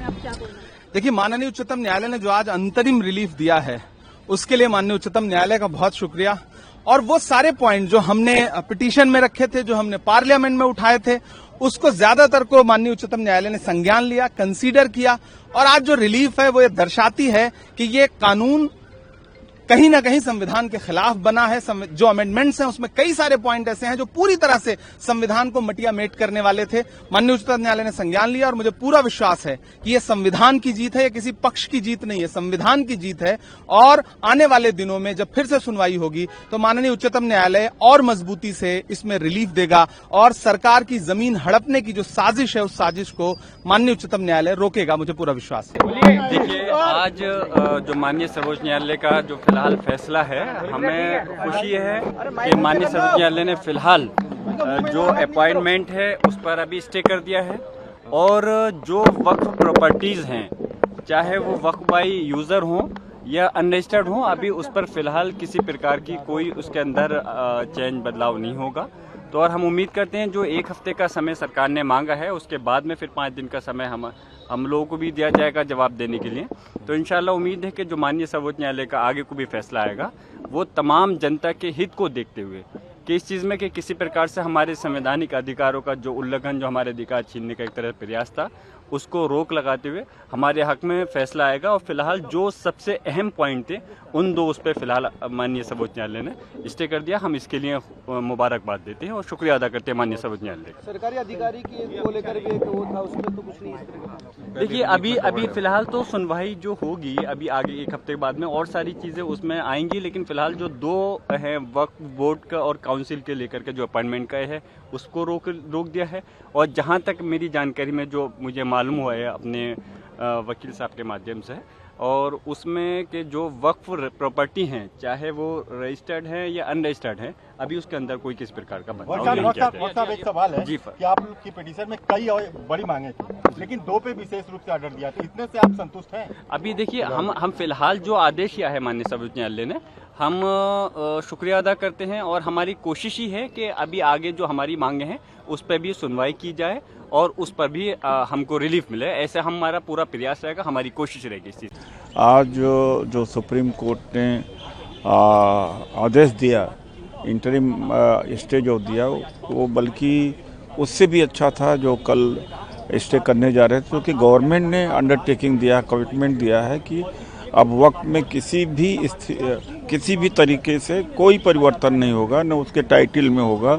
में आप क्या बोलना? देखिए, माननीय उच्चतम न्यायालय ने जो आज अंतरिम रिलीफ दिया है उसके लिए माननीय उच्चतम न्यायालय का बहुत शुक्रिया। और वो सारे पॉइंट जो हमने पिटीशन में रखे थे, जो हमने पार्लियामेंट में उठाए थे, उसको ज्यादातर को माननीय उच्चतम न्यायालय ने संज्ञान लिया, कंसीडर किया। और आज जो रिलीफ है वो ये दर्शाती है कि ये कानून कहीं ना कहीं संविधान के खिलाफ बना है। जो अमेंडमेंट्स हैं उसमें कई सारे पॉइंट ऐसे हैं जो पूरी तरह से संविधान को मटिया मेट करने वाले थे। माननीय उच्चतम न्यायालय ने संज्ञान लिया और मुझे पूरा विश्वास है कि ये संविधान की जीत है, ये किसी पक्ष की जीत नहीं है, संविधान की जीत है। और आने वाले दिनों में जब फिर से सुनवाई होगी तो माननीय उच्चतम न्यायालय और मजबूती से इसमें रिलीफ देगा और सरकार की जमीन हड़पने की जो साजिश है उस साजिश को माननीय उच्चतम न्यायालय रोकेगा, मुझे पूरा विश्वास है। देखिए, आज जो माननीय सर्वोच्च न्यायालय का जो फिलहाल फैसला है, हमें खुशी है कि माननीय सर्वोच्च न्यायालय ने फिलहाल जो अपॉइंटमेंट है उस पर अभी स्टे कर दिया है। और जो वक्फ प्रॉपर्टीज हैं, चाहे वो वक्फ बाई यूजर हों या अनरजिस्टर्ड हों, अभी उस पर फिलहाल किसी प्रकार की कोई उसके अंदर चेंज बदलाव नहीं होगा। तो और हम उम्मीद करते हैं जो 1 हफ्ते का समय सरकार ने मांगा है उसके बाद में फिर 5 दिन का समय हम लोगों को भी दिया जाएगा जवाब देने के लिए। तो इंशाल्लाह उम्मीद है कि जो माननीय सर्वोच्च न्यायालय का आगे को भी फैसला आएगा वो तमाम जनता के हित को देखते हुए कि इस चीज़ में कि किसी प्रकार से हमारे संवैधानिक अधिकारों का जो उल्लंघन, जो हमारे अधिकार छीनने का एक तरह प्रयास था, उसको रोक लगाते हुए हमारे हक में फैसला आएगा। और फिलहाल जो सबसे अहम पॉइंट थे उन 2 उस पर फिलहाल माननीय सर्वोच्च न्यायालय ने स्टे कर दिया। हम इसके लिए मुबारकबाद देते हैं और शुक्रिया अदा करते हैं माननीय सर्वोच्च न्यायालय का। सरकारी अधिकारी की को लेकर भी एक वो था, उसमें तो कुछ नहीं। देखिए, अभी फिलहाल तो सुनवाई जो होगी अभी आगे 1 हफ्ते बाद में और सारी चीज़ें उसमें आएंगी, लेकिन फिलहाल जो 2 हैं वक्फ बोर्ड का और काउंसिल के लेकर के जो अपॉइंटमेंट का है उसको रोक दिया है। और जहां तक मेरी जानकारी में जो मुझे मालूम हुआ है अपने वकील साहब के माध्यम से, और उसमें के जो वक्फ प्रॉपर्टी हैं, चाहे वो रजिस्टर्ड है या अनरजिस्टर्ड है, अभी उसके अंदर कोई किस प्रकार का बदलाव नहीं किया जाएगा। एक सवाल है जी कि आप की पिटीशन में कई और बड़ी मांगे थी, लेकिन 2 पे विशेष रूप से ऑर्डर दिया, तो इतने से आप संतुष्ट हैं? अभी देखिए, हम फिलहाल जो आदेश किया है माननीय सर्वोच्च न्यायालय ने, हम शुक्रिया अदा करते हैं। और हमारी कोशिश ही है कि अभी आगे जो हमारी मांगे हैं उस पर भी सुनवाई की जाए और उस पर भी हमको रिलीफ मिले। ऐसे हमारा पूरा प्रयास रहेगा, हमारी कोशिश रहेगी इस चीज़। आज जो सुप्रीम कोर्ट ने आदेश दिया, इंटरिम स्टे जो दिया, वो बल्कि उससे भी अच्छा था जो कल स्टे करने जा रहे थे, क्योंकि गवर्नमेंट ने अंडरटेकिंग दिया, कमिटमेंट दिया है कि अब वक्त में किसी भी तरीके से कोई परिवर्तन नहीं होगा, न उसके टाइटल में होगा,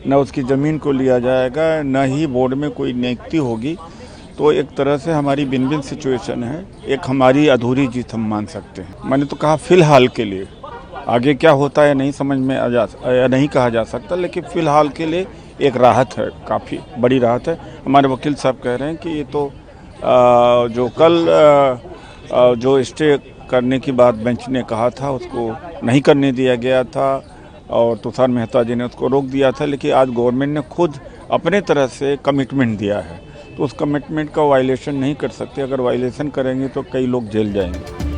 न उसकी ज़मीन को लिया जाएगा, न ही बोर्ड में कोई नियुक्ति होगी। तो एक तरह से हमारी विन विन सिचुएशन है, एक हमारी अधूरी जीत हम मान सकते हैं। मैंने तो कहा फिलहाल के लिए, आगे क्या होता है नहीं समझ में नहीं कहा जा सकता, लेकिन फिलहाल के लिए एक राहत है, काफ़ी बड़ी राहत है। हमारे वकील साहब कह रहे हैं कि ये तो जो कल जो स्टे करने की बात बेंच ने कहा था उसको नहीं करने दिया गया था और तुषार मेहता जी ने उसको रोक दिया था, लेकिन आज गवर्नमेंट ने खुद अपने तरह से कमिटमेंट दिया है, तो उस कमिटमेंट का वायलेशन नहीं कर सकते। अगर वायलेशन करेंगे तो कई लोग जेल जाएंगे।